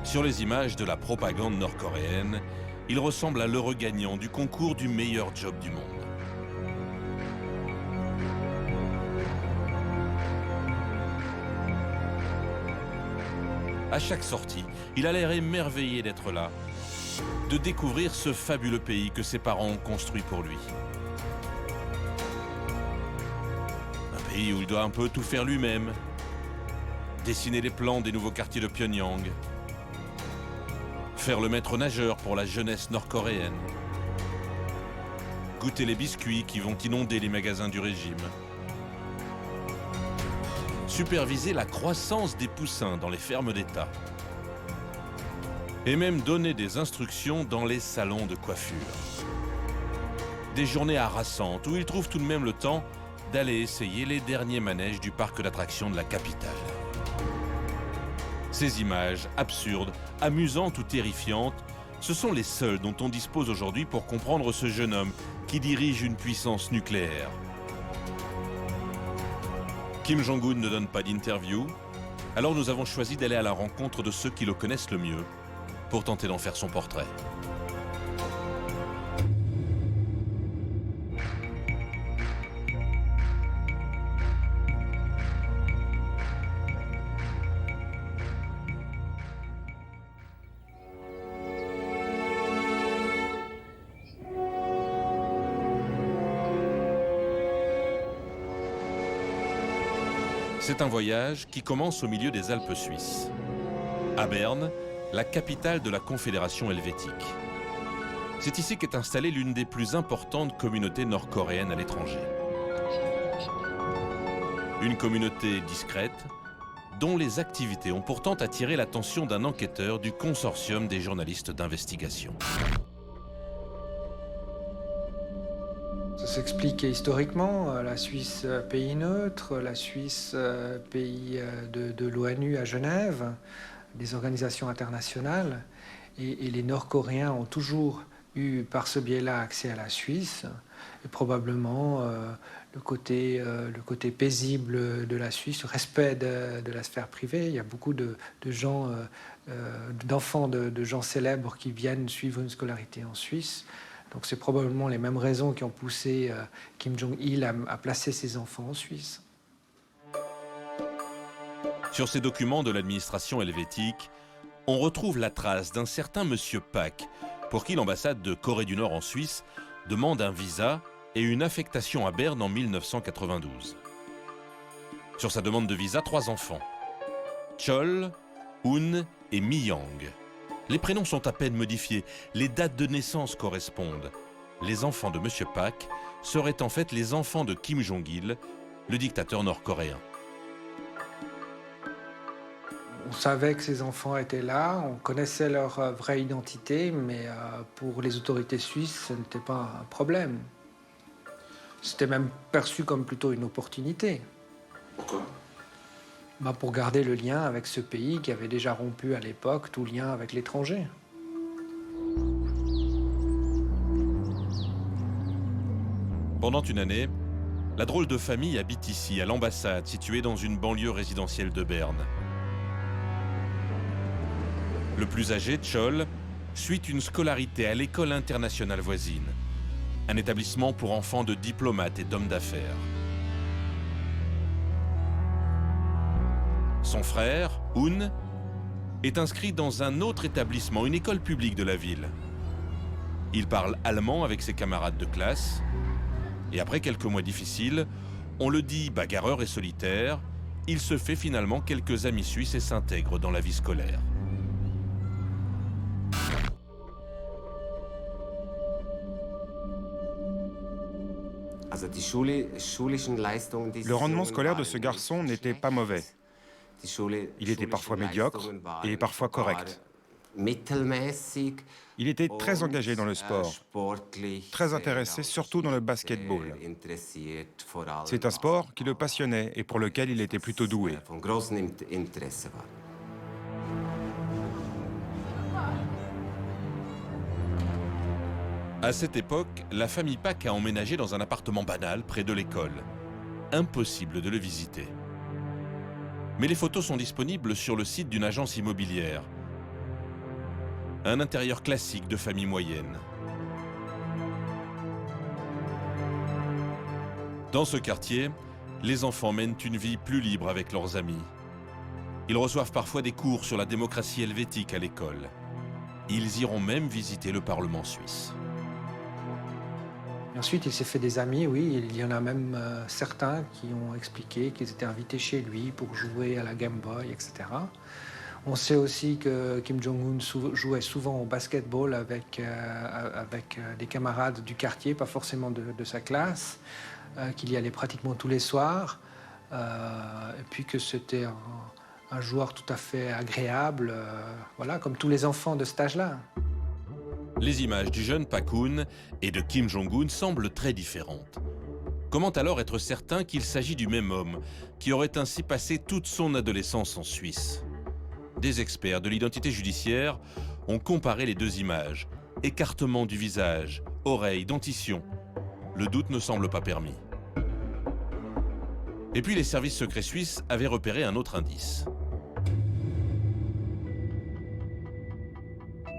Sur les images de la propagande nord-coréenne, il ressemble à l'heureux gagnant du concours du meilleur job du monde. À chaque sortie, il a l'air émerveillé d'être là, de découvrir ce fabuleux pays que ses parents ont construit pour lui. Un pays où il doit un peu tout faire lui-même, dessiner les plans des nouveaux quartiers de Pyongyang, faire le maître nageur pour la jeunesse nord-coréenne, goûter les biscuits qui vont inonder les magasins du régime, superviser la croissance des poussins dans les fermes d'État et même donner des instructions dans les salons de coiffure. Des journées harassantes où il trouve tout de même le temps d'aller essayer les derniers manèges du parc d'attractions de la capitale. Ces images absurdes, amusantes ou terrifiantes, ce sont les seules dont on dispose aujourd'hui pour comprendre ce jeune homme qui dirige une puissance nucléaire. Kim Jong-un ne donne pas d'interview, alors nous avons choisi d'aller à la rencontre de ceux qui le connaissent le mieux pour tenter d'en faire son portrait. C'est un voyage qui commence au milieu des Alpes suisses. À Berne, la capitale de la Confédération helvétique. C'est ici qu'est installée l'une des plus importantes communautés nord-coréennes à l'étranger. Une communauté discrète, dont les activités ont pourtant attiré l'attention d'un enquêteur du consortium des journalistes d'investigation. Ça s'explique historiquement, la Suisse pays neutre, la Suisse pays de l'ONU à Genève, des organisations internationales, et les Nord-Coréens ont toujours eu par ce biais-là accès à la Suisse, et probablement le côté paisible de la Suisse, le respect de la sphère privée. Il y a beaucoup de gens, d'enfants de gens célèbres qui viennent suivre une scolarité en Suisse. Donc c'est probablement les mêmes raisons qui ont poussé Kim Jong-il à placer ses enfants en Suisse. Sur ces documents de l'administration helvétique, on retrouve la trace d'un certain monsieur Pak, pour qui l'ambassade de Corée du Nord en Suisse demande un visa et une affectation à Berne en 1992. Sur sa demande de visa, 3 enfants, Chol, Un et Mi-Yang. Les prénoms sont à peine modifiés, les dates de naissance correspondent. Les enfants de monsieur Pak seraient en fait les enfants de Kim Jong-il, le dictateur nord-coréen. On savait que ces enfants étaient là, on connaissait leur vraie identité, mais pour les autorités suisses, ce n'était pas un problème. C'était même perçu comme plutôt une opportunité. Pourquoi ? Pour garder le lien avec ce pays qui avait déjà rompu à l'époque tout lien avec l'étranger. Pendant une année, la drôle de famille habite ici, à l'ambassade, située dans une banlieue résidentielle de Berne. Le plus âgé, Chol, suit une scolarité à l'école internationale voisine, un établissement pour enfants de diplomates et d'hommes d'affaires. Son frère, Un, est inscrit dans un autre établissement, une école publique de la ville. Il parle allemand avec ses camarades de classe, et après quelques mois difficiles, on le dit bagarreur et solitaire, il se fait finalement quelques amis suisses et s'intègre dans la vie scolaire. Le rendement scolaire de ce garçon n'était pas mauvais. Il était parfois médiocre et parfois correct. Il était très engagé dans le sport, très intéressé surtout dans le basketball. C'est un sport qui le passionnait et pour lequel il était plutôt doué. À cette époque, la famille Pak a emménagé dans un appartement banal près de l'école. Impossible de le visiter. Mais les photos sont disponibles sur le site d'une agence immobilière. un intérieur classique de famille moyenne. Dans ce quartier, les enfants mènent une vie plus libre avec leurs amis. Ils reçoivent parfois des cours sur la démocratie helvétique à l'école. Ils iront même visiter le Parlement suisse. Et ensuite, il s'est fait des amis, oui. Il y en a même certains qui ont expliqué qu'ils étaient invités chez lui pour jouer à la Game Boy, etc. On sait aussi que Kim Jong-un jouait souvent au basketball avec des camarades du quartier, pas forcément de sa classe, qu'il y allait pratiquement tous les soirs, et puis que c'était un joueur tout à fait agréable, voilà, comme tous les enfants de cet âge-là. Les images du jeune Pak-un et de Kim Jong-un semblent très différentes. Comment alors être certain qu'il s'agit du même homme, qui aurait ainsi passé toute son adolescence en Suisse? Des experts de l'identité judiciaire ont comparé les deux images. Écartement du visage, oreilles, dentition. Le doute ne semble pas permis. Et puis les services secrets suisses avaient repéré un autre indice.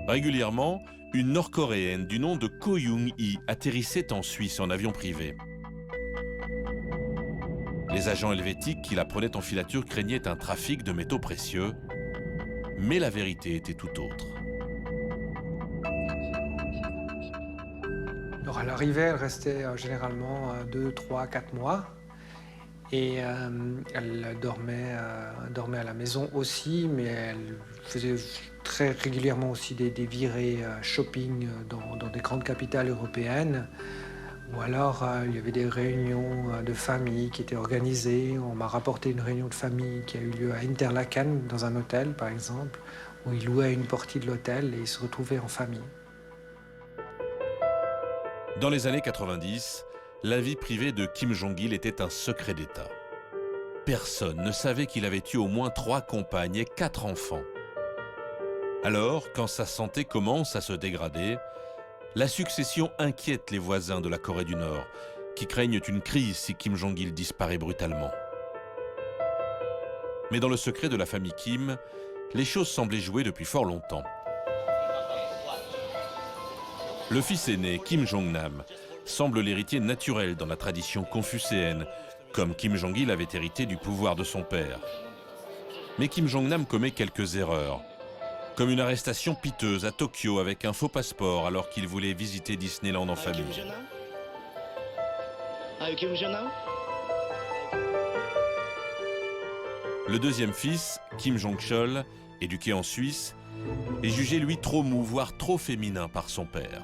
Régulièrement, une Nord-Coréenne du nom de Ko Young-hee atterrissait en Suisse en avion privé. Les agents helvétiques qui la prenaient en filature craignaient un trafic de métaux précieux, mais la vérité était tout autre. Alors à l'arrivée, elle restait généralement 2, 3, 4 mois. Et elle dormait à la maison aussi, mais elle faisait très régulièrement aussi des virées shopping dans des grandes capitales européennes. Ou alors il y avait des réunions de famille qui étaient organisées. On m'a rapporté une réunion de famille qui a eu lieu à Interlaken, dans un hôtel par exemple, où ils louaient une partie de l'hôtel et ils se retrouvaient en famille. Dans les années 90, la vie privée de Kim Jong-il était un secret d'État. Personne ne savait qu'il avait eu au moins 3 compagnes et 4 enfants. Alors, quand sa santé commence à se dégrader, la succession inquiète les voisins de la Corée du Nord, qui craignent une crise si Kim Jong-il disparaît brutalement. Mais dans le secret de la famille Kim, les choses semblaient jouer depuis fort longtemps. Le fils aîné, Kim Jong-nam, semble l'héritier naturel dans la tradition confucéenne, comme Kim Jong-il avait hérité du pouvoir de son père. Mais Kim Jong-nam commet quelques erreurs, comme une arrestation piteuse à Tokyo avec un faux passeport alors qu'il voulait visiter Disneyland en famille. Le deuxième fils, Kim Jong-chol, éduqué en Suisse, est jugé lui trop mou, voire trop féminin par son père.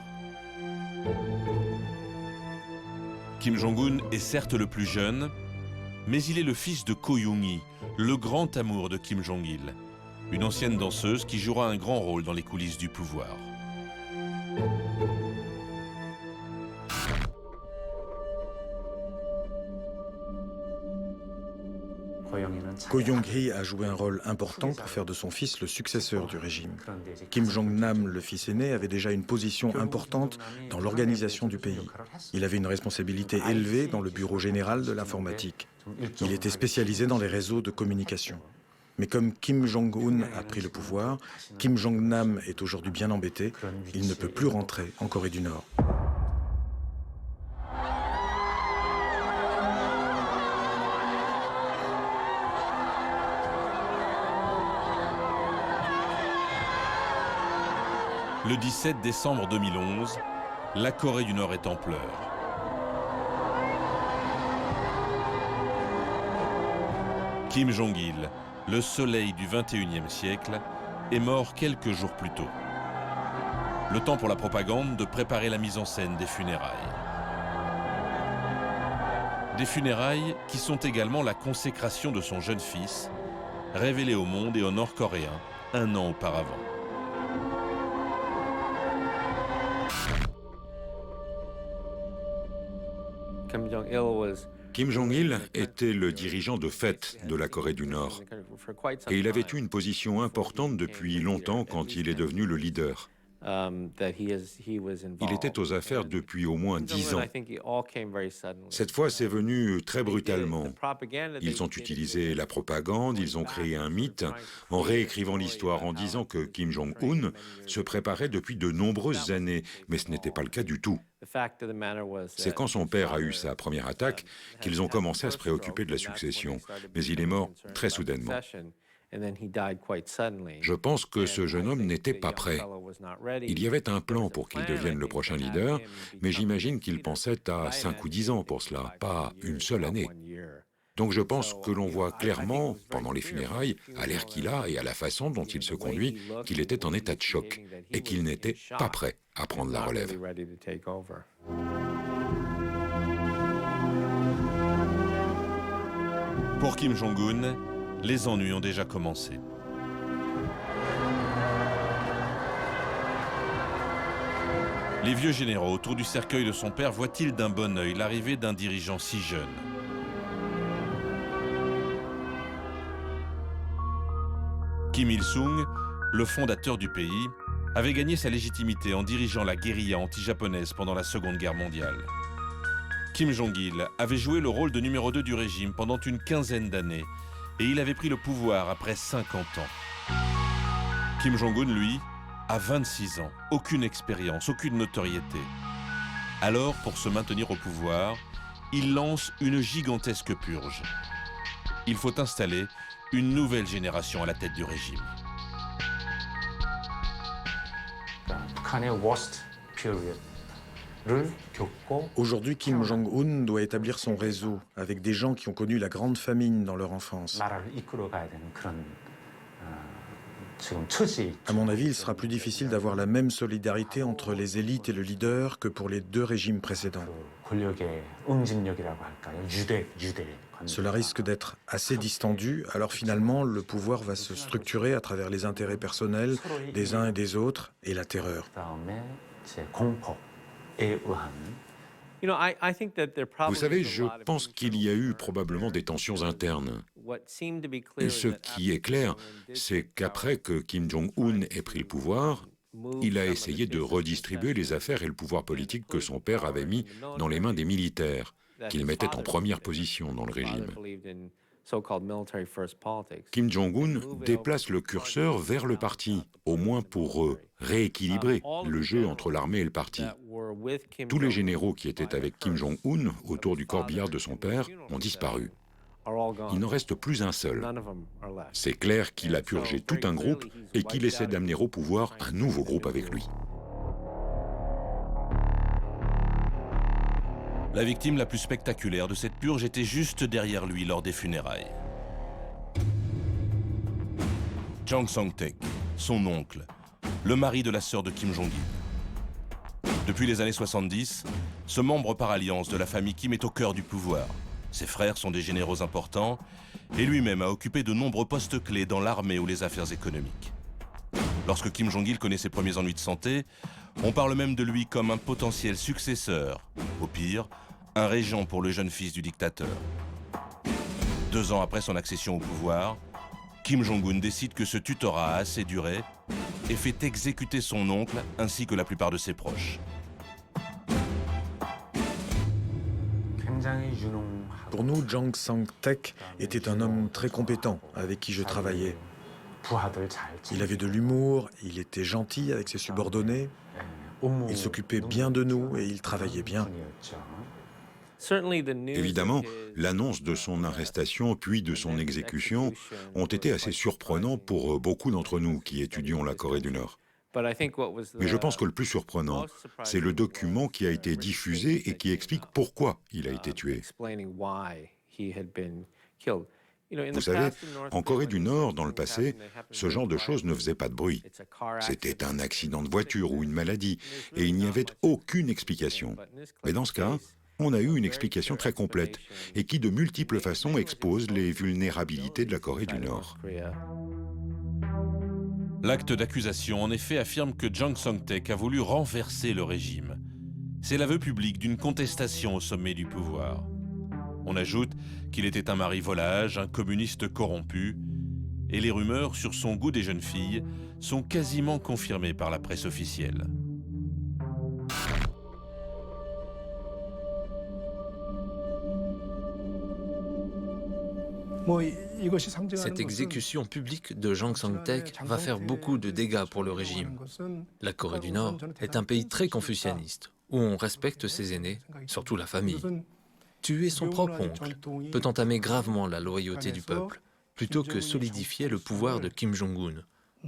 Kim Jong-un est certes le plus jeune, mais il est le fils de Ko Young-hee, le grand amour de Kim Jong-il, une ancienne danseuse qui jouera un grand rôle dans les coulisses du pouvoir. Ko Young-hee a joué un rôle important pour faire de son fils le successeur du régime. Kim Jong-nam, le fils aîné, avait déjà une position importante dans l'organisation du pays. Il avait une responsabilité élevée dans le bureau général de l'informatique. Il était spécialisé dans les réseaux de communication. Mais comme Kim Jong-un a pris le pouvoir, Kim Jong-nam est aujourd'hui bien embêté. Il ne peut plus rentrer en Corée du Nord. Le 17 décembre 2011, la Corée du Nord est en pleurs. Kim Jong-il, le soleil du XXIe siècle, est mort quelques jours plus tôt. Le temps pour la propagande de préparer la mise en scène des funérailles. Des funérailles qui sont également la consécration de son jeune fils, révélé au monde et aux Nord-Coréens un an auparavant. Kim Jong-il était le dirigeant de fait de la Corée du Nord. Et il avait eu une position importante depuis longtemps quand il est devenu le leader. Il était aux affaires depuis au moins 10 ans. Cette fois, c'est venu très brutalement. Ils ont utilisé la propagande, ils ont créé un mythe en réécrivant l'histoire, en disant que Kim Jong-un se préparait depuis de nombreuses années, mais ce n'était pas le cas du tout. C'est quand son père a eu sa première attaque qu'ils ont commencé à se préoccuper de la succession, mais il est mort très soudainement. Je pense que ce jeune homme n'était pas prêt. Il y avait un plan pour qu'il devienne le prochain leader, mais j'imagine qu'il pensait à 5 ou 10 ans pour cela, pas une seule année. Donc je pense que l'on voit clairement, pendant les funérailles, à l'air qu'il a et à la façon dont il se conduit, qu'il était en état de choc et qu'il n'était pas prêt à prendre la relève. Pour Kim Jong-un, les ennuis ont déjà commencé. Les vieux généraux autour du cercueil de son père voient-ils d'un bon œil l'arrivée d'un dirigeant si jeune? Kim Il-sung, le fondateur du pays, avait gagné sa légitimité en dirigeant la guérilla anti-japonaise pendant la Seconde Guerre mondiale. Kim Jong-il avait joué le rôle de numéro 2 du régime pendant une quinzaine d'années et il avait pris le pouvoir après 50 ans. Kim Jong-un, lui, a 26 ans, aucune expérience, aucune notoriété. Alors, pour se maintenir au pouvoir, il lance une gigantesque purge. Il faut installer une nouvelle génération à la tête du régime. Aujourd'hui, Kim Jong-un doit établir son réseau avec des gens qui ont connu la grande famine dans leur enfance. À mon avis, il sera plus difficile d'avoir la même solidarité entre les élites et le leader que pour les 2 régimes précédents. Cela risque d'être assez distendu, alors finalement, le pouvoir va se structurer à travers les intérêts personnels des uns et des autres et la terreur. Vous savez, je pense qu'il y a eu probablement des tensions internes. Et ce qui est clair, c'est qu'après que Kim Jong-un ait pris le pouvoir, il a essayé de redistribuer les affaires et le pouvoir politique que son père avait mis dans les mains des militaires, qu'il mettait en première position dans le régime. Kim Jong-un déplace le curseur vers le parti, au moins pour rééquilibrer le jeu entre l'armée et le parti. Tous les généraux qui étaient avec Kim Jong-un autour du corbillard de son père ont disparu. Il n'en reste plus un seul. C'est clair qu'il a purgé tout un groupe et qu'il essaie d'amener au pouvoir un nouveau groupe avec lui. La victime la plus spectaculaire de cette purge était juste derrière lui lors des funérailles. Jang Song-taek, son oncle, le mari de la sœur de Kim Jong-il. Depuis les années 70, ce membre par alliance de la famille Kim est au cœur du pouvoir. Ses frères sont des généraux importants et lui-même a occupé de nombreux postes clés dans l'armée ou les affaires économiques. Lorsque Kim Jong-il connaît ses premiers ennuis de santé, on parle même de lui comme un potentiel successeur. Au pire, un régent pour le jeune fils du dictateur. 2 ans après son accession au pouvoir, Kim Jong-un décide que ce tutorat a assez duré et fait exécuter son oncle ainsi que la plupart de ses proches. Pour nous, Jang Song-taek était un homme très compétent avec qui je travaillais. Il avait de l'humour, il était gentil avec ses subordonnés, il s'occupait bien de nous et il travaillait bien. Évidemment, l'annonce de son arrestation puis de son exécution ont été assez surprenants pour beaucoup d'entre nous qui étudions la Corée du Nord. Mais je pense que le plus surprenant, c'est le document qui a été diffusé et qui explique pourquoi il a été tué. Vous savez, en Corée du Nord, dans le passé, ce genre de choses ne faisait pas de bruit. C'était un accident de voiture ou une maladie, et il n'y avait aucune explication. Mais dans ce cas, on a eu une explication très complète, et qui de multiples façons expose les vulnérabilités de la Corée du Nord. L'acte d'accusation, en effet, affirme que Jang Song-taek a voulu renverser le régime. C'est l'aveu public d'une contestation au sommet du pouvoir. On ajoute qu'il était un mari volage, un communiste corrompu, et les rumeurs sur son goût des jeunes filles sont quasiment confirmées par la presse officielle. Cette exécution publique de Jang Song-taek va faire beaucoup de dégâts pour le régime. La Corée du Nord est un pays très confucianiste, où on respecte ses aînés, surtout la famille. Tuer son propre oncle peut entamer gravement la loyauté du peuple, plutôt que solidifier le pouvoir de Kim Jong-un.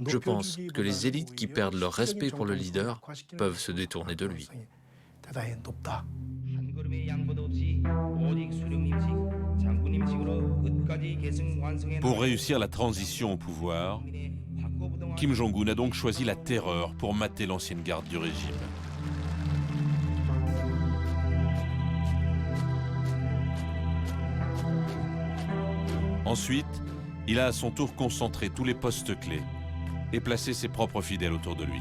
Je pense que les élites qui perdent leur respect pour le leader peuvent se détourner de lui. Pour réussir la transition au pouvoir, Kim Jong-un a donc choisi la terreur pour mater l'ancienne garde du régime. Ensuite, il a à son tour concentré tous les postes clés et placé ses propres fidèles autour de lui.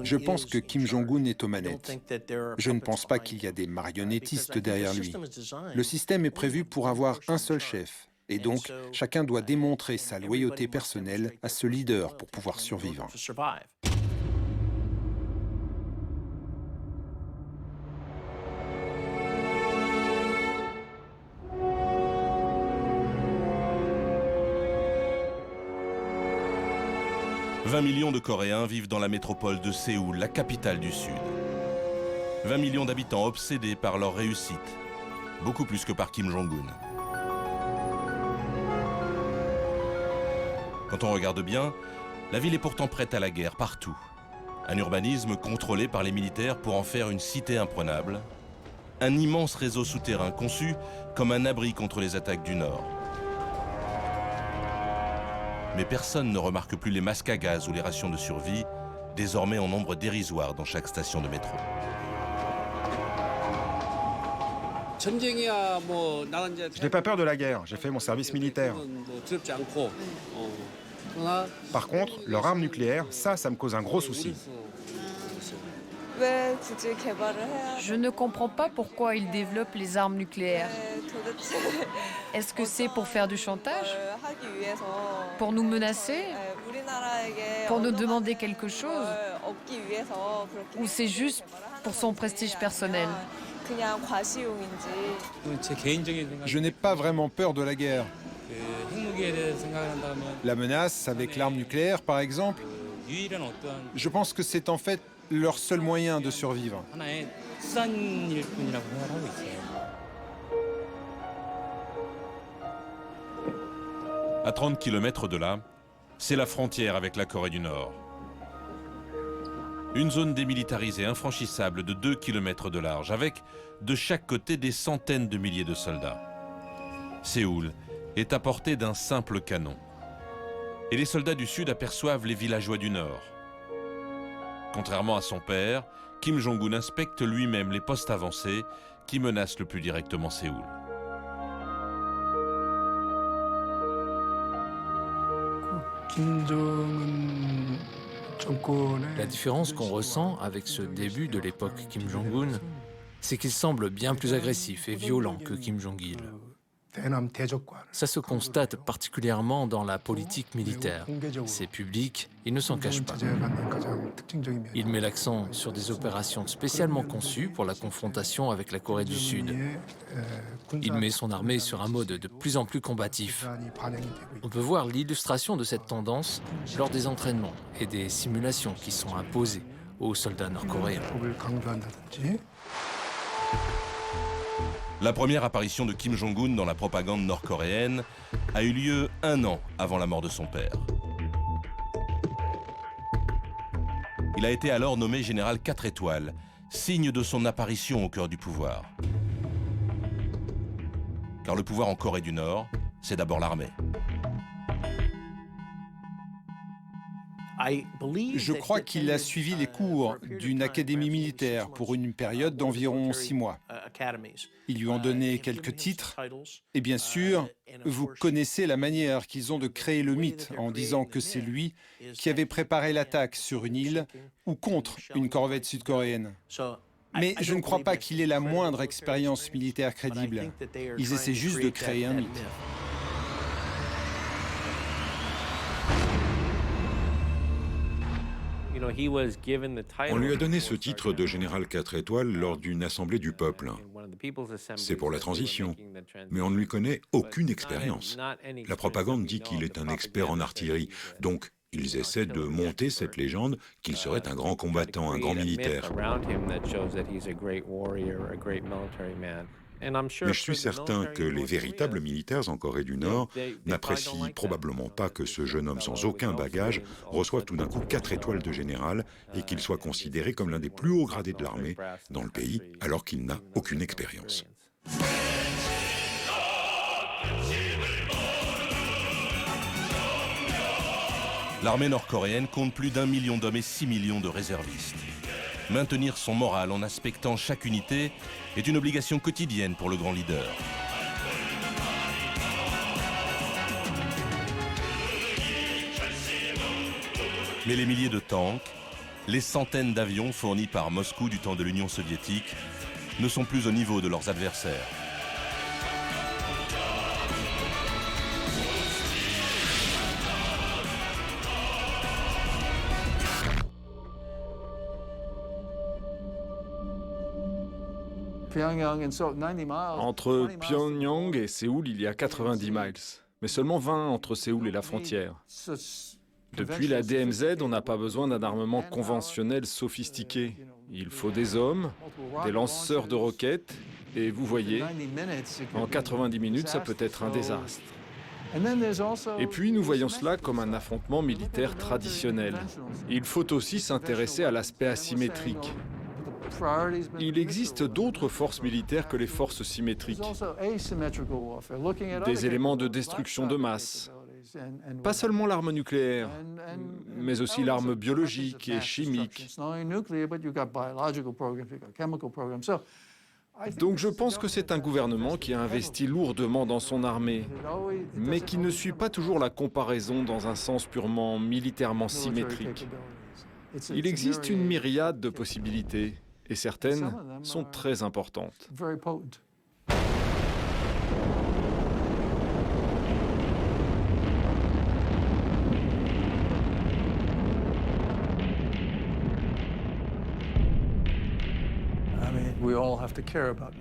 Je pense que Kim Jong-un est aux manettes. Je ne pense pas qu'il y a des marionnettistes derrière lui. Le système est prévu pour avoir un seul chef. Et donc, chacun doit démontrer sa loyauté personnelle à ce leader pour pouvoir survivre. « 20 millions de Coréens vivent dans la métropole de Séoul, la capitale du Sud. 20 millions d'habitants obsédés par leur réussite, beaucoup plus que par Kim Jong-un. Quand on regarde bien, la ville est pourtant prête à la guerre partout. Un urbanisme contrôlé par les militaires pour en faire une cité imprenable. Un immense réseau souterrain conçu comme un abri contre les attaques du Nord. Mais personne ne remarque plus les masques à gaz ou les rations de survie, désormais en nombre dérisoire dans chaque station de métro. Je n'ai pas peur de la guerre, j'ai fait mon service militaire. Par contre, leur arme nucléaire, ça me cause un gros souci. Je ne comprends pas pourquoi ils développent les armes nucléaires. Est-ce que c'est pour faire du chantage? Pour nous menacer? Pour nous demander quelque chose? Ou c'est juste pour son prestige personnel? Je n'ai pas vraiment peur de la guerre. La menace avec l'arme nucléaire, par exemple, je pense que c'est en fait leur seul moyen de survivre. À 30 km de là, c'est la frontière avec la Corée du Nord. Une zone démilitarisée infranchissable de 2 km de large, avec de chaque côté des centaines de milliers de soldats. Séoul est à portée d'un simple canon. Et les soldats du Sud aperçoivent les villageois du Nord. Contrairement à son père, Kim Jong-un inspecte lui-même les postes avancés qui menacent le plus directement Séoul. La différence qu'on ressent avec ce début de l'époque Kim Jong-un, c'est qu'il semble bien plus agressif et violent que Kim Jong-il. Ça se constate particulièrement dans la politique militaire. C'est public, il ne s'en cache pas. Il met l'accent sur des opérations spécialement conçues pour la confrontation avec la Corée du Sud. Il met son armée sur un mode de plus en plus combatif. On peut voir l'illustration de cette tendance lors des entraînements et des simulations qui sont imposées aux soldats nord-coréens. La première apparition de Kim Jong-un dans la propagande nord-coréenne a eu lieu 1 an avant la mort de son père. Il a été alors nommé général 4 étoiles, signe de son apparition au cœur du pouvoir. Car le pouvoir en Corée du Nord, c'est d'abord l'armée. Je crois qu'il a suivi les cours d'une académie militaire pour une période d'environ 6 mois. Ils lui ont donné quelques titres. Et bien sûr, vous connaissez la manière qu'ils ont de créer le mythe en disant que c'est lui qui avait préparé l'attaque sur une île ou contre une corvette sud-coréenne. Mais je ne crois pas qu'il ait la moindre expérience militaire crédible. Ils essaient juste de créer un mythe. On lui a donné ce titre de général 4 étoiles lors d'une assemblée du peuple. C'est pour la transition, mais on ne lui connaît aucune expérience. La propagande dit qu'il est un expert en artillerie, donc ils essaient de monter cette légende qu'il serait un grand combattant, un grand militaire. Mais je suis certain que les véritables militaires en Corée du Nord n'apprécient probablement pas que ce jeune homme sans aucun bagage reçoive tout d'un coup 4 étoiles de général et qu'il soit considéré comme l'un des plus hauts gradés de l'armée dans le pays alors qu'il n'a aucune expérience. L'armée nord-coréenne compte plus d'1 million d'hommes et 6 millions de réservistes. Maintenir son moral en aspectant chaque unité est une obligation quotidienne pour le grand leader. Mais les milliers de tanks, les centaines d'avions fournis par Moscou du temps de l'Union soviétique ne sont plus au niveau de leurs adversaires. Entre Pyongyang et Séoul, il y a 90 miles, mais seulement 20 entre Séoul et la frontière. Depuis la DMZ, on n'a pas besoin d'un armement conventionnel sophistiqué. Il faut des hommes, des lanceurs de roquettes, et vous voyez, en 90 minutes, ça peut être un désastre. Et puis nous voyons cela comme un affrontement militaire traditionnel. Il faut aussi s'intéresser à l'aspect asymétrique. Il existe d'autres forces militaires que les forces symétriques. Des éléments de destruction de masse. Pas seulement l'arme nucléaire, mais aussi l'arme biologique et chimique. Donc je pense que c'est un gouvernement qui a investi lourdement dans son armée, mais qui ne suit pas toujours la comparaison dans un sens purement militairement symétrique. Il existe une myriade de possibilités, et certaines sont très importantes.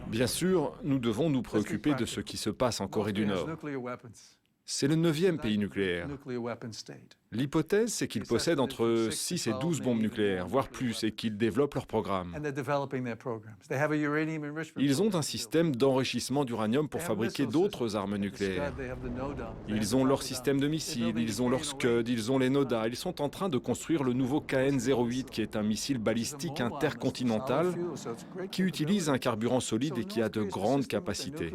Bien sûr, nous devons nous préoccuper de ce qui se passe en Corée du Nord. C'est le 9e pays nucléaire. L'hypothèse, c'est qu'ils possèdent entre 6 et 12 bombes nucléaires, voire plus, et qu'ils développent leur programme. Ils ont un système d'enrichissement d'uranium pour fabriquer d'autres armes nucléaires. Ils ont leur système de missiles, ils ont leur Scud, ils ont les NODA. Ils sont en train de construire le nouveau KN-08, qui est un missile balistique intercontinental qui utilise un carburant solide et qui a de grandes capacités.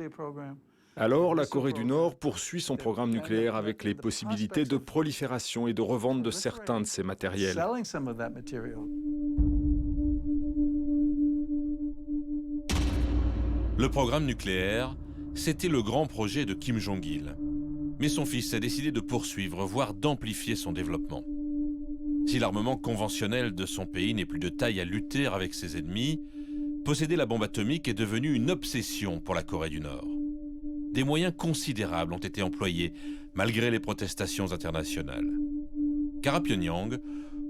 Alors, la Corée du Nord poursuit son programme nucléaire avec les possibilités de prolifération et de revente de certains de ces matériels. Le programme nucléaire, c'était le grand projet de Kim Jong-il. Mais son fils a décidé de poursuivre, voire d'amplifier son développement. Si l'armement conventionnel de son pays n'est plus de taille à lutter avec ses ennemis, posséder la bombe atomique est devenu une obsession pour la Corée du Nord. Des moyens considérables ont été employés, malgré les protestations internationales. Car à Pyongyang,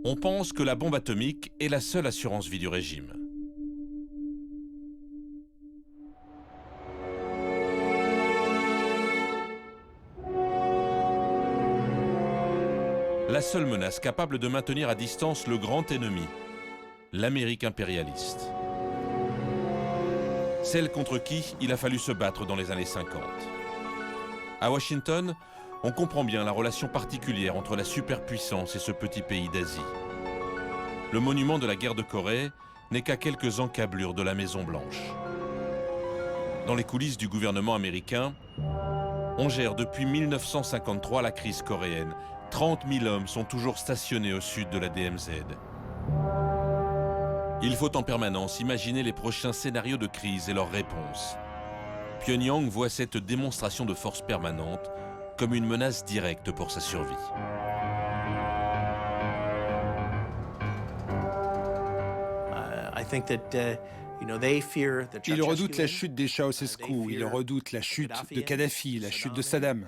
on pense que la bombe atomique est la seule assurance vie du régime. La seule menace capable de maintenir à distance le grand ennemi, l'Amérique impérialiste. Celle contre qui il a fallu se battre dans les années 50. À Washington, on comprend bien la relation particulière entre la superpuissance et ce petit pays d'Asie. Le monument de la guerre de Corée n'est qu'à quelques encablures de la Maison-Blanche. Dans les coulisses du gouvernement américain, on gère depuis 1953 la crise coréenne. 30 000 hommes sont toujours stationnés au sud de la DMZ. Il faut en permanence imaginer les prochains scénarios de crise et leurs réponses. Pyongyang voit cette démonstration de force permanente comme une menace directe pour sa survie. Ils redoutent la chute des Ceausescu, ils redoutent la chute de Kadhafi, la chute de Saddam.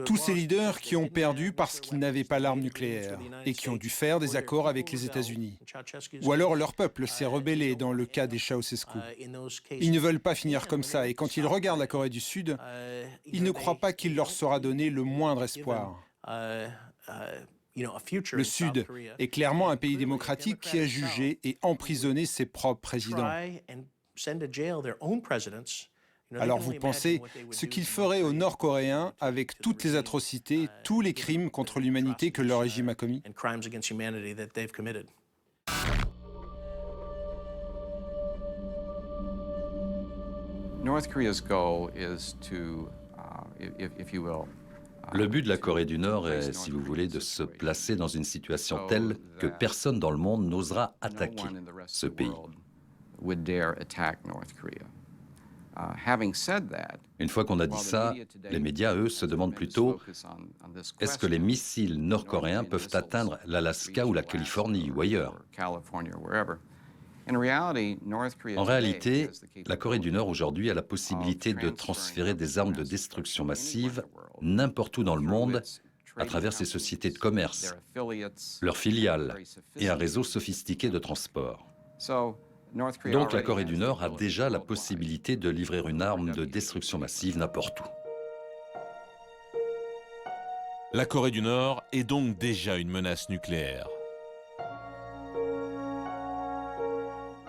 Tous ces leaders qui ont perdu parce qu'ils n'avaient pas l'arme nucléaire et qui ont dû faire des accords avec les États-Unis. Ou alors leur peuple s'est rebellé dans le cas des Ceausescu. Ils ne veulent pas finir comme ça et quand ils regardent la Corée du Sud, ils ne croient pas qu'il leur sera donné le moindre espoir. Le Sud est clairement un pays démocratique qui a jugé et emprisonné ses propres présidents. Alors vous pensez ce qu'ils feraient aux Nord-Coréens avec toutes les atrocités, tous les crimes contre l'humanité que leur régime a commis? Le but de la Corée du Nord est, si vous voulez, de se placer dans une situation telle que personne dans le monde n'osera attaquer ce pays. Une fois qu'on a dit ça, les médias, eux, se demandent plutôt est-ce que les missiles nord-coréens peuvent atteindre l'Alaska ou la Californie ou ailleurs? En réalité, la Corée du Nord aujourd'hui a la possibilité de transférer des armes de destruction massive n'importe où dans le monde à travers ses sociétés de commerce, leurs filiales et un réseau sophistiqué de transport. Donc la Corée du Nord a déjà la possibilité de livrer une arme de destruction massive n'importe où. La Corée du Nord est donc déjà une menace nucléaire.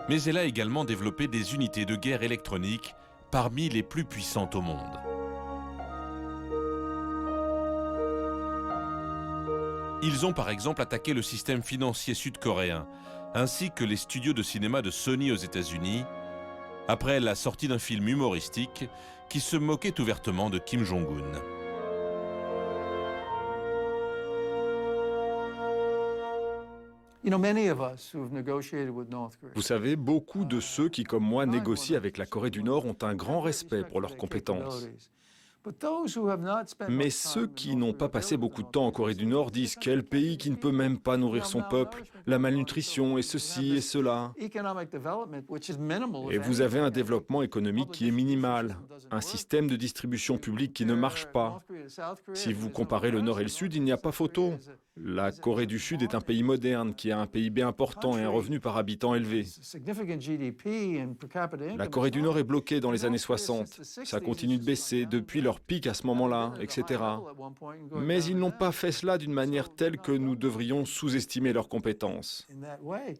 Mais elle a également développé des unités de guerre électronique parmi les plus puissantes au monde. Ils ont par exemple attaqué le système financier sud-coréen, ainsi que les studios de cinéma de Sony aux États-Unis, après la sortie d'un film humoristique qui se moquait ouvertement de Kim Jong-un. Vous savez, beaucoup de ceux qui, comme moi, négocient avec la Corée du Nord ont un grand respect pour leurs compétences. Mais ceux qui n'ont pas passé beaucoup de temps en Corée du Nord disent quel pays qui ne peut même pas nourrir son peuple, la malnutrition et ceci et cela. Et vous avez un développement économique qui est minimal, un système de distribution publique qui ne marche pas. Si vous comparez le Nord et le Sud, il n'y a pas photo. La Corée du Sud est un pays moderne qui a un PIB important et un revenu par habitant élevé. La Corée du Nord est bloquée dans les années 60. Ça continue de baisser depuis leur pic à ce moment-là, etc. Mais ils n'ont pas fait cela d'une manière telle que nous devrions sous-estimer leurs compétences.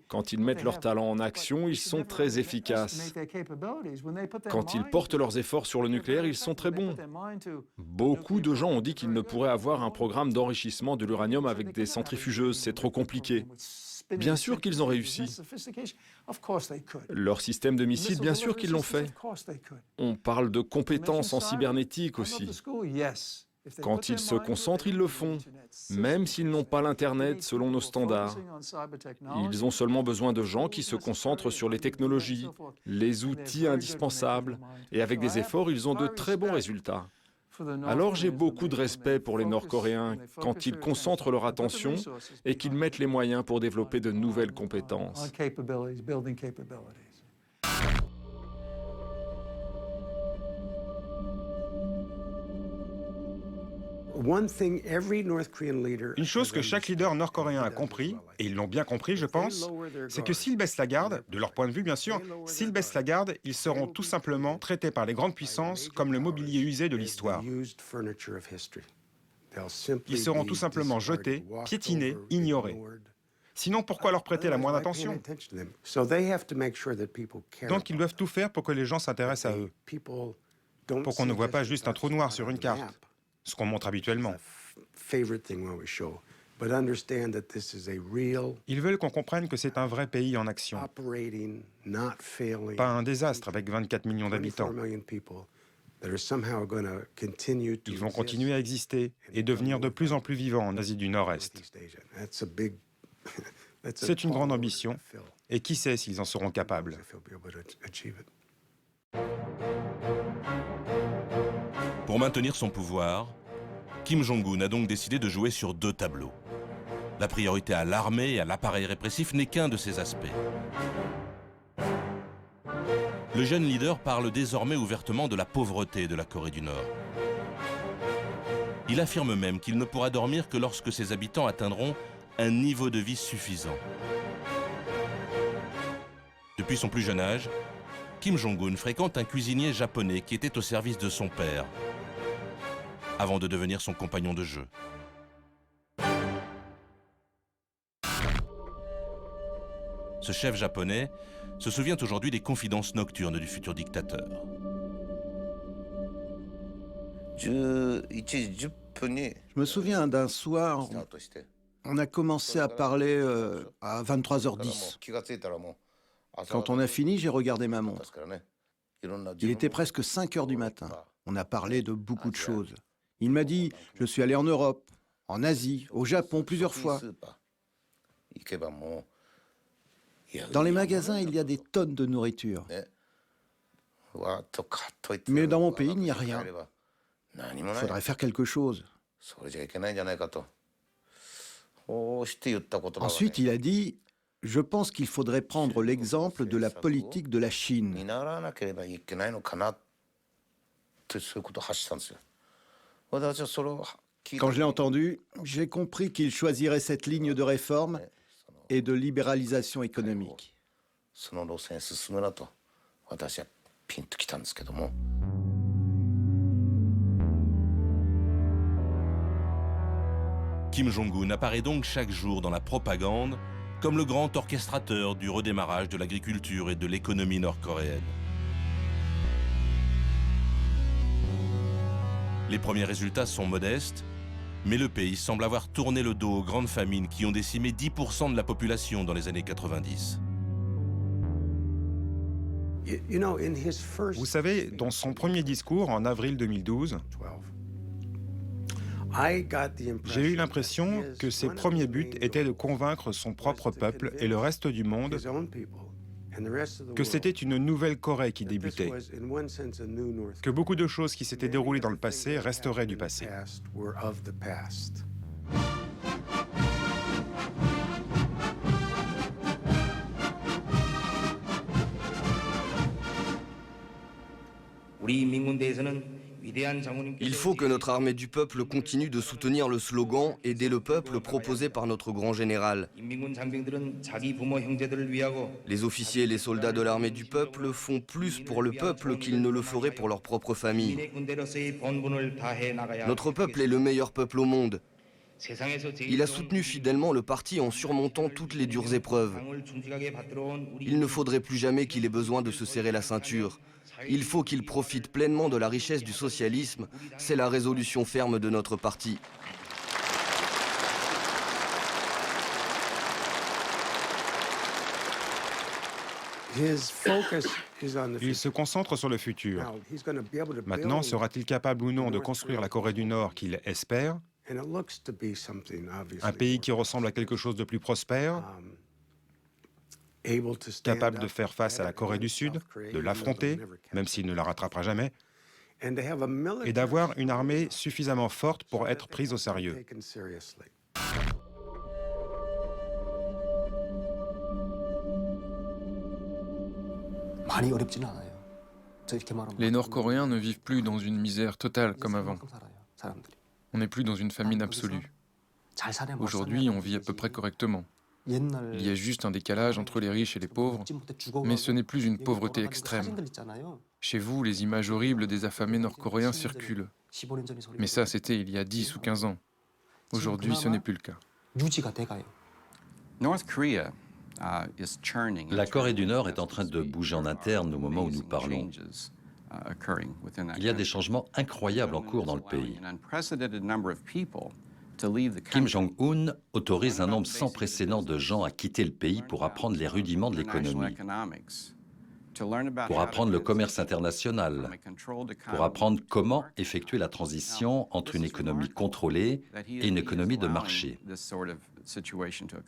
Quand ils mettent leur talent en action, ils sont très efficaces. Quand ils portent leurs efforts sur le nucléaire, ils sont très bons. Beaucoup de gens ont dit qu'ils ne pourraient avoir un programme d'enrichissement de l'uranium avec des centrifugeuses, c'est trop compliqué. Bien sûr qu'ils ont réussi. Leur système de missiles, bien sûr qu'ils l'ont fait. On parle de compétences en cybernétique aussi. Quand ils se concentrent, ils le font, même s'ils n'ont pas l'Internet selon nos standards. Ils ont seulement besoin de gens qui se concentrent sur les technologies, les outils indispensables, et avec des efforts, ils ont de très bons résultats. Alors j'ai beaucoup de respect pour les Nord-Coréens quand ils concentrent leur attention et qu'ils mettent les moyens pour développer de nouvelles compétences. Une chose que chaque leader nord-coréen a compris, et ils l'ont bien compris je pense, c'est que s'ils baissent la garde, de leur point de vue bien sûr, s'ils baissent la garde, ils seront tout simplement traités par les grandes puissances comme le mobilier usé de l'histoire. Ils seront tout simplement jetés, piétinés, ignorés. Sinon, pourquoi leur prêter la moindre attention? Donc ils doivent tout faire pour que les gens s'intéressent à eux, pour qu'on ne voit pas juste un trou noir sur une carte. Ce qu'on montre habituellement. Ils veulent qu'on comprenne que c'est un vrai pays en action, pas un désastre avec 24 millions d'habitants. Ils vont continuer à exister et devenir de plus en plus vivants en Asie du Nord-Est. C'est une grande ambition, et qui sait s'ils en seront capables. Pour maintenir son pouvoir, Kim Jong-un a donc décidé de jouer sur deux tableaux. La priorité à l'armée et à l'appareil répressif n'est qu'un de ces aspects. Le jeune leader parle désormais ouvertement de la pauvreté de la Corée du Nord. Il affirme même qu'il ne pourra dormir que lorsque ses habitants atteindront un niveau de vie suffisant. Depuis son plus jeune âge, Kim Jong-un fréquente un cuisinier japonais qui était au service de son père, avant de devenir son compagnon de jeu. Ce chef japonais se souvient aujourd'hui des confidences nocturnes du futur dictateur. Je me souviens d'un soir, on a commencé à parler à 23h10. Quand on a fini, j'ai regardé ma montre. Il était presque 5 heures du matin. On a parlé de beaucoup de choses. Il m'a dit, je suis allé en Europe, en Asie, au Japon plusieurs fois. Dans les magasins, il y a des tonnes de nourriture. Mais dans mon pays, il n'y a rien. Il faudrait faire quelque chose. Ensuite, il a dit, je pense qu'il faudrait prendre l'exemple de la politique de la Chine. Quand je l'ai entendu, j'ai compris qu'il choisirait cette ligne de réforme et de libéralisation économique. Kim Jong-un apparaît donc chaque jour dans la propagande comme le grand orchestrateur du redémarrage de l'agriculture et de l'économie nord-coréenne. Les premiers résultats sont modestes, mais le pays semble avoir tourné le dos aux grandes famines qui ont décimé 10% de la population dans les années 90. Vous savez, dans son premier discours en avril 2012, j'ai eu l'impression que ses premiers buts étaient de convaincre son propre peuple et le reste du monde que c'était une nouvelle Corée qui débutait, que beaucoup de choses qui s'étaient déroulées dans le passé resteraient du passé. Il faut que notre armée du peuple continue de soutenir le slogan « Aider le peuple » proposé par notre grand général. Les officiers et les soldats de l'armée du peuple font plus pour le peuple qu'ils ne le feraient pour leur propre famille. Notre peuple est le meilleur peuple au monde. Il a soutenu fidèlement le parti en surmontant toutes les dures épreuves. Il ne faudrait plus jamais qu'il ait besoin de se serrer la ceinture. Il faut qu'il profite pleinement de la richesse du socialisme. C'est la résolution ferme de notre parti. Il se concentre sur le futur. Maintenant, sera-t-il capable ou non de construire la Corée du Nord qu'il espère? Un pays qui ressemble à quelque chose de plus prospère, capable de faire face à la Corée du Sud, de l'affronter, même s'il ne la rattrapera jamais, et d'avoir une armée suffisamment forte pour être prise au sérieux. Les Nord-Coréens ne vivent plus dans une misère totale comme avant. On n'est plus dans une famine absolue. Aujourd'hui, on vit à peu près correctement. Il y a juste un décalage entre les riches et les pauvres, mais ce n'est plus une pauvreté extrême. Chez vous, les images horribles des affamés nord-coréens circulent. Mais ça, c'était il y a 10 ou 15 ans. Aujourd'hui, ce n'est plus le cas. La Corée du Nord est en train de bouger en interne au moment où nous parlons. Il y a des changements incroyables en cours dans le pays. Kim Jong-un autorise un nombre sans précédent de gens à quitter le pays pour apprendre les rudiments de l'économie. pour apprendre le commerce international, pour apprendre comment effectuer la transition entre une économie contrôlée et une économie de marché.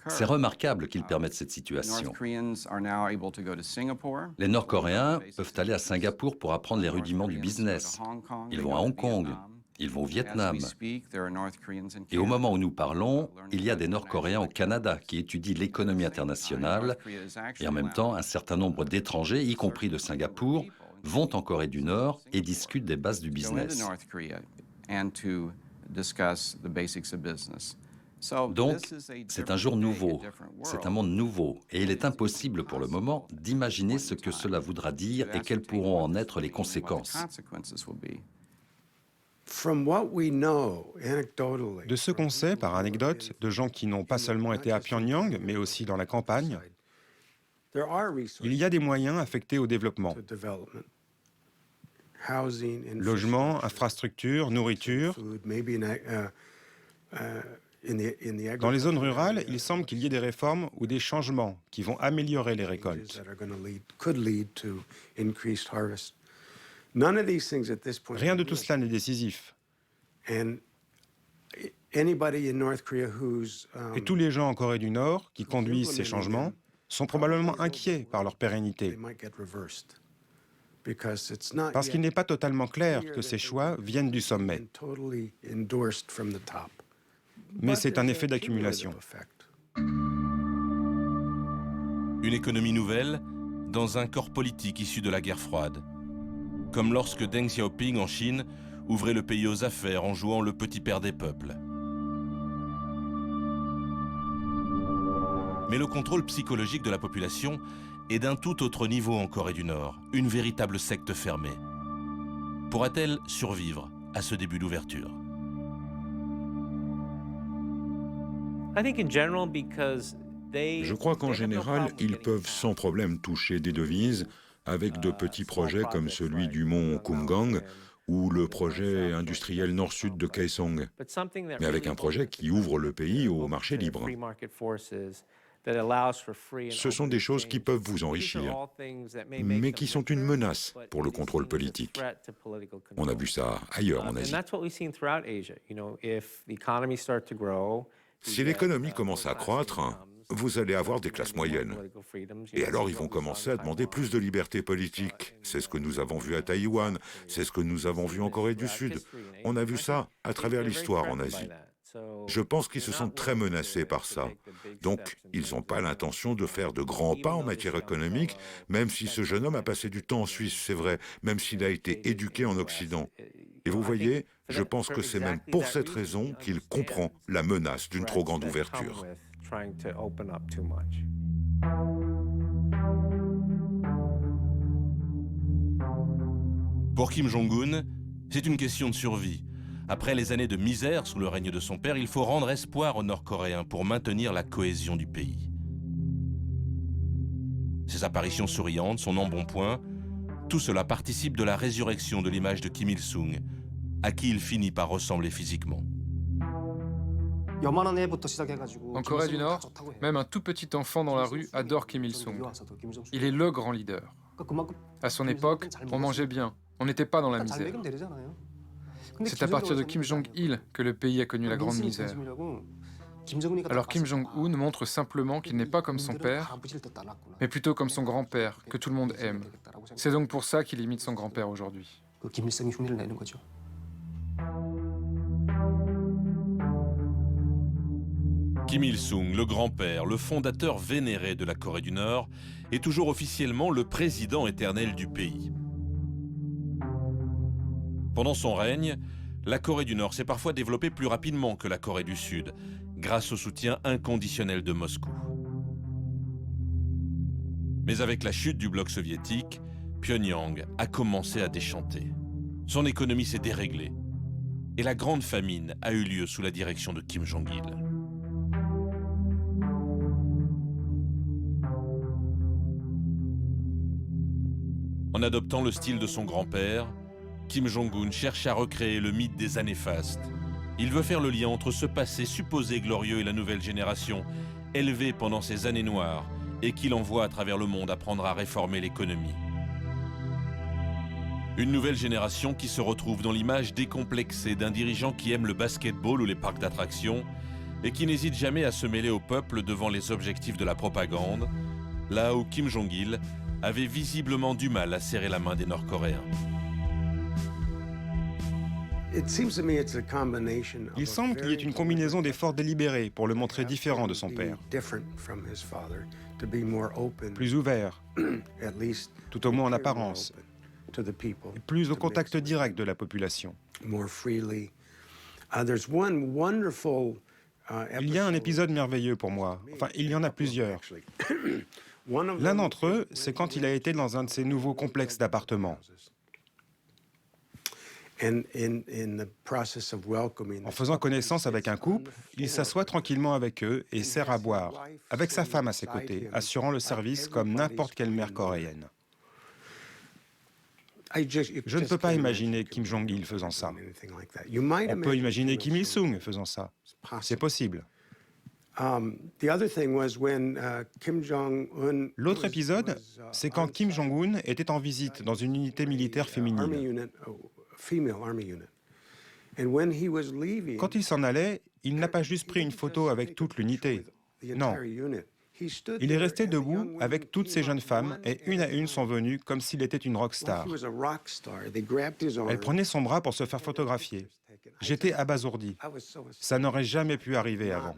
C'est remarquable qu'ils permettent cette situation. Les Nord-Coréens peuvent aller à Singapour pour apprendre les rudiments du business. Ils vont à Hong Kong, ils vont au Vietnam. Et au moment où nous parlons, il y a des Nord-Coréens au Canada qui étudient l'économie internationale et en même temps, un certain nombre d'étrangers, y compris de Singapour, vont en Corée du Nord et discutent des bases du business. Donc, c'est un jour nouveau, c'est un monde nouveau, et il est impossible pour le moment d'imaginer ce que cela voudra dire et quelles pourront en être les conséquences. De ce qu'on sait, par anecdote, de gens qui n'ont pas seulement été à Pyongyang, mais aussi dans la campagne, il y a des moyens affectés au développement. Logement, infrastructures, nourriture. Dans les zones rurales, il semble qu'il y ait des réformes ou des changements qui vont améliorer les récoltes. Rien de tout cela n'est décisif. Et tous les gens en Corée du Nord qui conduisent ces changements sont probablement inquiets par leur pérennité. Parce qu'il n'est pas totalement clair que ces choix viennent du sommet. Mais c'est un effet d'accumulation. Une économie nouvelle dans un corps politique issu de la guerre froide. Comme lorsque Deng Xiaoping en Chine ouvrait le pays aux affaires en jouant le petit père des peuples. Mais le contrôle psychologique de la population est d'un tout autre niveau en Corée du Nord, une véritable secte fermée. Pourra-t-elle survivre à ce début d'ouverture ? Je crois qu'en général, ils peuvent sans problème toucher des devises avec de petits projets comme celui du mont Kumgang ou le projet industriel nord-sud de Kaesong, mais avec un projet qui ouvre le pays au marché libre. Ce sont des choses qui peuvent vous enrichir, mais qui sont une menace pour le contrôle politique. On a vu ça ailleurs en Asie. Si l'économie commence à croître, vous allez avoir des classes moyennes. Et alors ils vont commencer à demander plus de liberté politique. C'est ce que nous avons vu à Taïwan, c'est ce que nous avons vu en Corée du Sud. On a vu ça à travers l'histoire en Asie. Je pense qu'ils se sentent très menacés par ça. Donc, ils n'ont pas l'intention de faire de grands pas en matière économique, même si ce jeune homme a passé du temps en Suisse, c'est vrai, même s'il a été éduqué en Occident. Et vous voyez, je pense que c'est même pour cette raison qu'il comprend la menace d'une trop grande ouverture. Pour Kim Jong-un, c'est une question de survie. Après les années de misère sous le règne de son père, il faut rendre espoir aux Nord-Coréens pour maintenir la cohésion du pays. Ses apparitions souriantes, son embonpoint, tout cela participe de la résurrection de l'image de Kim Il-sung, à qui il finit par ressembler physiquement. En Corée du Nord, même un tout petit enfant dans la rue adore Kim Il-sung. Il est le grand leader. À son époque, on mangeait bien, on n'était pas dans la misère. C'est à partir de Kim Jong-il que le pays a connu la grande misère. Alors Kim Jong-un montre simplement qu'il n'est pas comme son père, mais plutôt comme son grand-père, que tout le monde aime. C'est donc pour ça qu'il imite son grand-père aujourd'hui. Kim Il-sung, le grand-père, le fondateur vénéré de la Corée du Nord, est toujours officiellement le président éternel du pays. Pendant son règne, la Corée du Nord s'est parfois développée plus rapidement que la Corée du Sud, grâce au soutien inconditionnel de Moscou. Mais avec la chute du bloc soviétique, Pyongyang a commencé à déchanter. Son économie s'est déréglée. Et la grande famine a eu lieu sous la direction de Kim Jong-il. En adoptant le style de son grand-père, Kim Jong-un cherche à recréer le mythe des années fastes. Il veut faire le lien entre ce passé supposé glorieux et la nouvelle génération, élevée pendant ces années noires, et qu'il envoie à travers le monde apprendre à réformer l'économie. Une nouvelle génération qui se retrouve dans l'image décomplexée d'un dirigeant qui aime le basketball ou les parcs d'attractions et qui n'hésite jamais à se mêler au peuple devant les objectifs de la propagande, là où Kim Jong-il avait visiblement du mal à serrer la main des Nord-Coréens. Il semble qu'il y ait une combinaison d'efforts délibérés pour le montrer différent de son père, plus ouvert, tout au moins en apparence, et plus au contact direct de la population. Il y a un épisode merveilleux pour moi, enfin il y en a plusieurs. L'un d'entre eux, c'est quand il a été dans un de ces nouveaux complexes d'appartements. En faisant connaissance avec un couple, il s'assoit tranquillement avec eux et sert à boire, avec sa femme à ses côtés, assurant le service comme n'importe quelle mère coréenne. Je ne peux pas imaginer Kim Jong-il faisant ça. On peut imaginer Kim Il-sung faisant ça. C'est possible. L'autre épisode, c'est quand Kim Jong-un était en visite dans une unité militaire féminine. Quand il s'en allait, il n'a pas juste pris une photo avec toute l'unité. Non. Il est resté debout avec toutes ces jeunes femmes et une à une sont venues comme s'il était une rockstar. Elle prenait son bras pour se faire photographier. J'étais abasourdi. Ça n'aurait jamais pu arriver avant.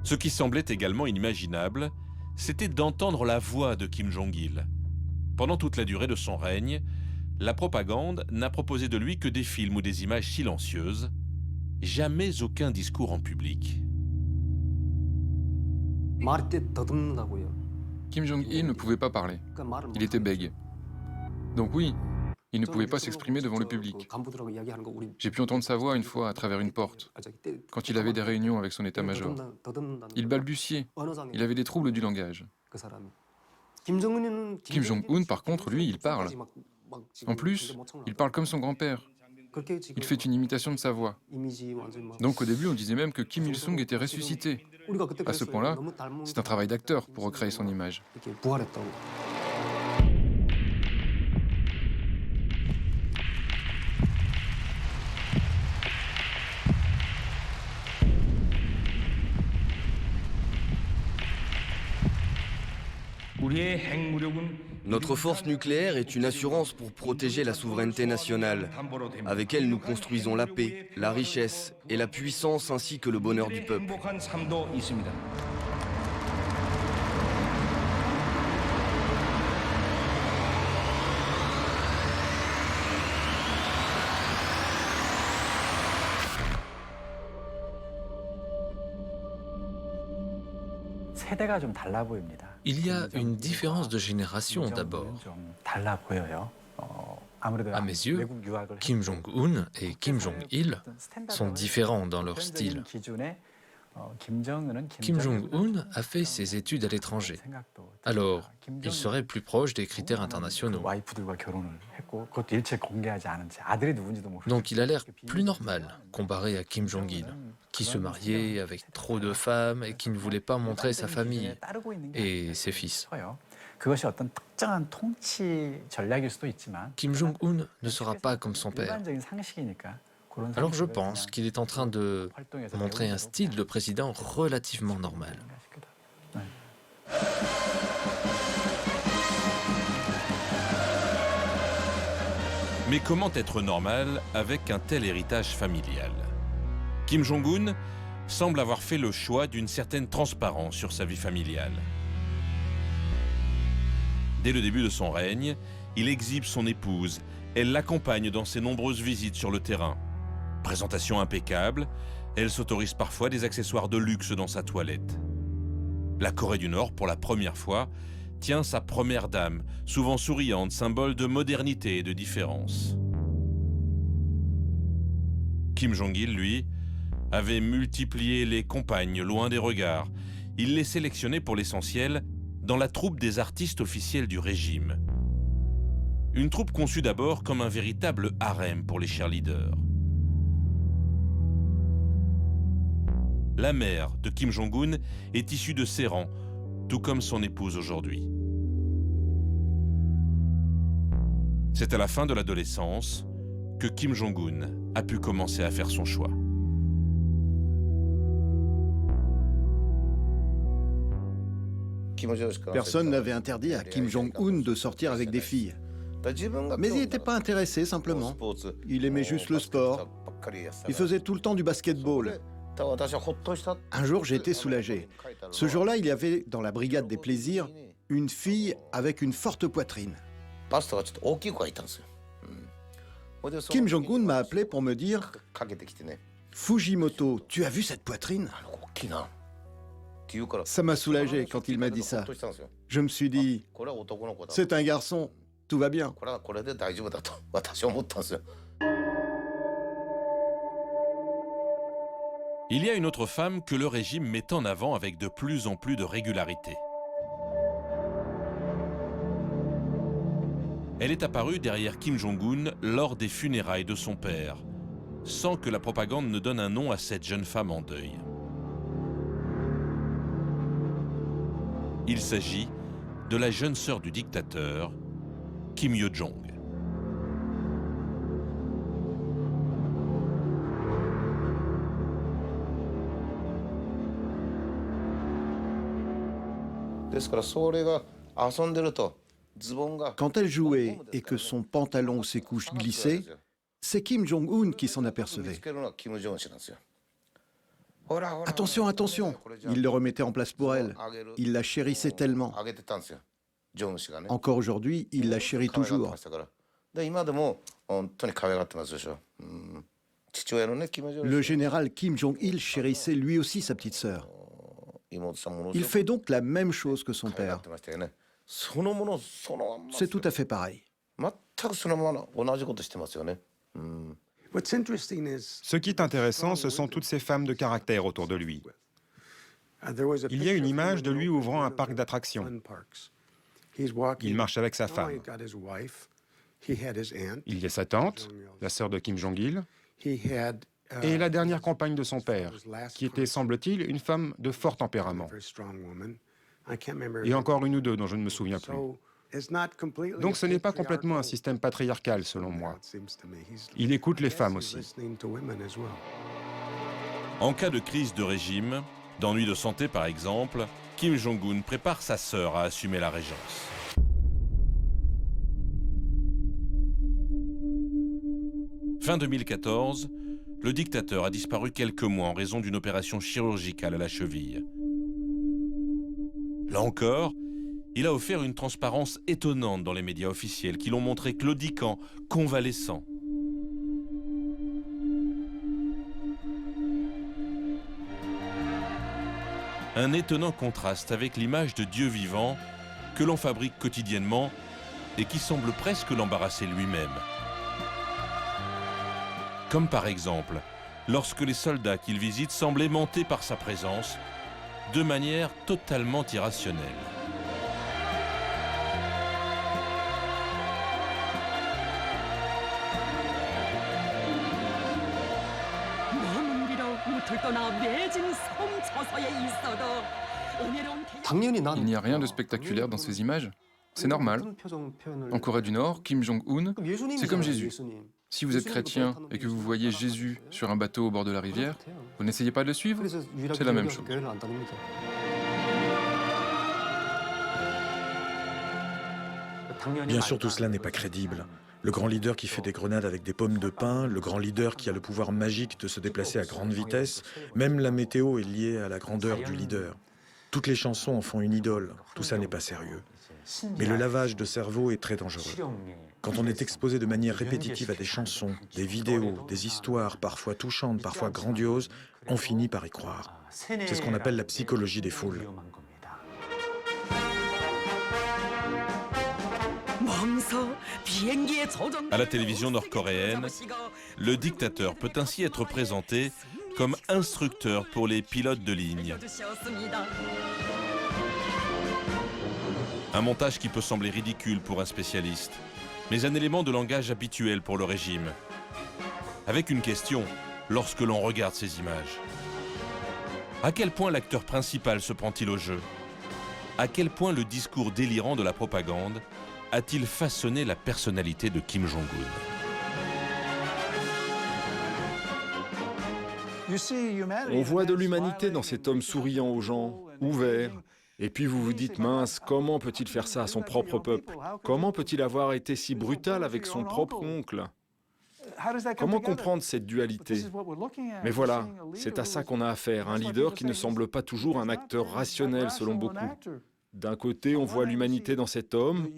Ce qui semblait également inimaginable, c'était d'entendre la voix de Kim Jong-il. Pendant toute la durée de son règne, la propagande n'a proposé de lui que des films ou des images silencieuses, jamais aucun discours en public. Kim Jong-il ne pouvait pas parler. Il était bègue. Donc oui, il ne pouvait pas s'exprimer devant le public. J'ai pu entendre sa voix une fois à travers une porte, quand il avait des réunions avec son état-major. Il balbutiait, il avait des troubles du langage. Kim Jong-un, par contre, lui, il parle. En plus, il parle comme son grand-père. Il fait une imitation de sa voix. Donc au début, on disait même que Kim Il-sung était ressuscité. À ce point-là, c'est un travail d'acteur pour recréer son image. Notre force nucléaire est une assurance pour protéger la souveraineté nationale. Avec elle, nous construisons la paix, la richesse et la puissance ainsi que le bonheur du peuple. Il y a une différence de génération d'abord. À mes yeux, Kim Jong-un et Kim Jong-il sont différents dans leur style. Kim Jong-un a fait ses études à l'étranger. Alors, il serait plus proche des critères internationaux. Donc il a l'air plus normal comparé à Kim Jong-il, qui se mariait avec trop de femmes et qui ne voulait pas montrer sa famille et ses fils. Kim Jong-un ne sera pas comme son père. Alors je pense qu'il est en train de montrer un style de président relativement normal. Mais comment être normal avec un tel héritage familial? Kim Jong-un semble avoir fait le choix d'une certaine transparence sur sa vie familiale. Dès le début de son règne, il exhibe son épouse. Elle l'accompagne dans ses nombreuses visites sur le terrain. Présentation impeccable, elle s'autorise parfois des accessoires de luxe dans sa toilette. La Corée du Nord, pour la première fois, tient sa première dame, souvent souriante, symbole de modernité et de différence. Kim Jong-il, lui, avait multiplié les compagnes loin des regards. Il les sélectionnait pour l'essentiel dans la troupe des artistes officiels du régime. Une troupe conçue d'abord comme un véritable harem pour les cheerleaders. La mère de Kim Jong-un est issue de ses rangs, tout comme son épouse aujourd'hui. C'est à la fin de l'adolescence que Kim Jong-un a pu commencer à faire son choix. Personne n'avait interdit à Kim Jong-un de sortir avec des filles. Mais il n'était pas intéressé, simplement. Il aimait juste le sport. Il faisait tout le temps du basketball. Un jour, j'ai été soulagé. Ce jour-là, il y avait dans la brigade des plaisirs une fille avec une forte poitrine. Kim Jong-un m'a appelé pour me dire « Fujimoto, tu as vu cette poitrine ?» Ça m'a soulagé quand il m'a dit ça. Je me suis dit « C'est un garçon, tout va bien. » Il y a une autre femme que le régime met en avant avec de plus en plus de régularité. Elle est apparue derrière Kim Jong-un lors des funérailles de son père, sans que la propagande ne donne un nom à cette jeune femme en deuil. Il s'agit de la jeune sœur du dictateur, Kim Yo-jong. Quand elle jouait et que son pantalon ou ses couches glissaient, c'est Kim Jong-un qui s'en apercevait. Attention, attention! Il le remettait en place pour elle. Il la chérissait tellement. Encore aujourd'hui, il la chérit toujours. Le général Kim Jong-il chérissait lui aussi sa petite sœur. Il fait donc la même chose que son père. C'est tout à fait pareil. Ce qui est intéressant, ce sont toutes ces femmes de caractère autour de lui. Il y a une image de lui ouvrant un parc d'attractions. Il marche avec sa femme. Il y a sa tante, la sœur de Kim Jong-il, et la dernière compagne de son père, qui était, semble-t-il, une femme de fort tempérament. Et encore une ou deux dont je ne me souviens plus. Donc ce n'est pas complètement un système patriarcal, selon moi. Il écoute les femmes aussi. En cas de crise de régime, d'ennui de santé par exemple, Kim Jong-un prépare sa sœur à assumer la régence. Fin 2014, le dictateur a disparu quelques mois en raison d'une opération chirurgicale à la cheville. Là encore, il a offert une transparence étonnante dans les médias officiels qui l'ont montré claudiquant, convalescent. Un étonnant contraste avec l'image de Dieu vivant que l'on fabrique quotidiennement et qui semble presque l'embarrasser lui-même. Comme par exemple, lorsque les soldats qu'il visite semblent aimantés par sa présence, de manière totalement irrationnelle. Il n'y a rien de spectaculaire dans ces images. C'est normal. En Corée du Nord, Kim Jong-un, c'est comme Jésus. Si vous êtes chrétien et que vous voyez Jésus sur un bateau au bord de la rivière, vous n'essayez pas de le suivre? C'est la même chose. Bien sûr, tout cela n'est pas crédible. Le grand leader qui fait des grenades avec des pommes de pin, le grand leader qui a le pouvoir magique de se déplacer à grande vitesse, même la météo est liée à la grandeur du leader. Toutes les chansons en font une idole, tout ça n'est pas sérieux. Mais le lavage de cerveau est très dangereux. Quand on est exposé de manière répétitive à des chansons, des vidéos, des histoires parfois touchantes, parfois grandioses, on finit par y croire. C'est ce qu'on appelle la psychologie des foules. À la télévision nord-coréenne, le dictateur peut ainsi être présenté comme instructeur pour les pilotes de ligne. Un montage qui peut sembler ridicule pour un spécialiste, mais un élément de langage habituel pour le régime. Avec une question, lorsque l'on regarde ces images. À quel point l'acteur principal se prend-il au jeu? À quel point le discours délirant de la propagande a-t-il façonné la personnalité de Kim Jong-un? On voit de l'humanité dans cet homme souriant aux gens, ouvert. Et puis vous vous dites, mince, comment peut-il faire ça à son propre peuple? Comment peut-il avoir été si brutal avec son propre oncle? Comment comprendre cette dualité? Mais voilà, c'est à ça qu'on a affaire, un leader qui ne semble pas toujours un acteur rationnel selon beaucoup. D'un côté, on voit l'humanité dans cet homme,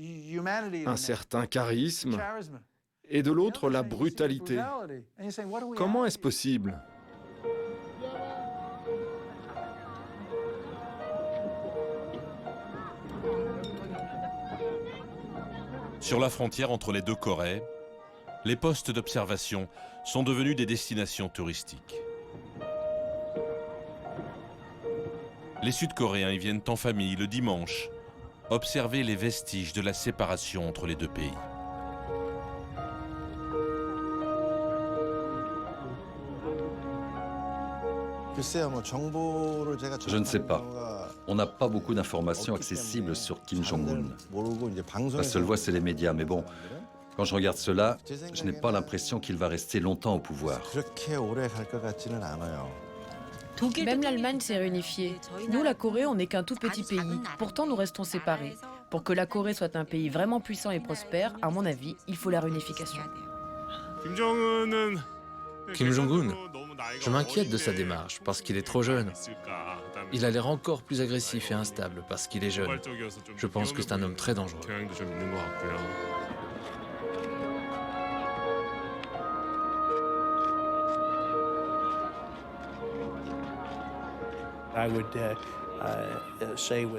un certain charisme, et de l'autre, la brutalité. Comment est-ce possible? Sur la frontière entre les deux Corées, les postes d'observation sont devenus des destinations touristiques. Les Sud-Coréens y viennent en famille le dimanche, observer les vestiges de la séparation entre les deux pays. Je ne sais pas. On n'a pas beaucoup d'informations accessibles sur Kim Jong-un. La seule voie, c'est les médias. Mais bon, quand je regarde cela, je n'ai pas l'impression qu'il va rester longtemps au pouvoir. Même l'Allemagne s'est réunifiée. Nous, la Corée, on n'est qu'un tout petit pays. Pourtant, nous restons séparés. Pour que la Corée soit un pays vraiment puissant et prospère, à mon avis, il faut la réunification. Kim Jong-un, je m'inquiète de sa démarche parce qu'il est trop jeune. Il a l'air encore plus agressif et instable parce qu'il est jeune. Je pense que c'est un homme très dangereux.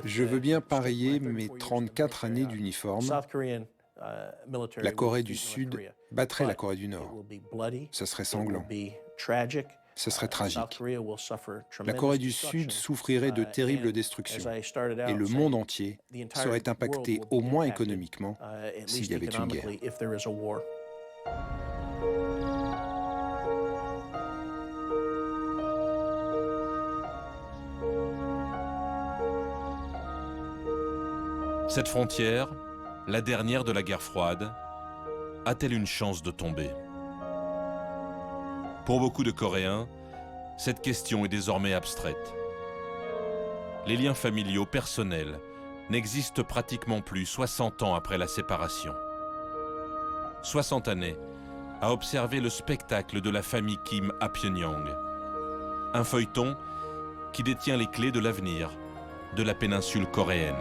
Je veux bien parier mes 34 années d'uniforme. La Corée du Sud battrait la Corée du Nord. Ce serait sanglant. Ce serait tragique. La Corée du Sud souffrirait de terribles destructions et le monde entier serait impacté au moins économiquement s'il y avait une guerre. Cette frontière, la dernière de la guerre froide, a-t-elle une chance de tomber? Pour beaucoup de Coréens, cette question est désormais abstraite. Les liens familiaux personnels n'existent pratiquement plus 60 ans après la séparation. 60 années à observer le spectacle de la famille Kim à Pyongyang. Un feuilleton qui détient les clés de l'avenir de la péninsule coréenne.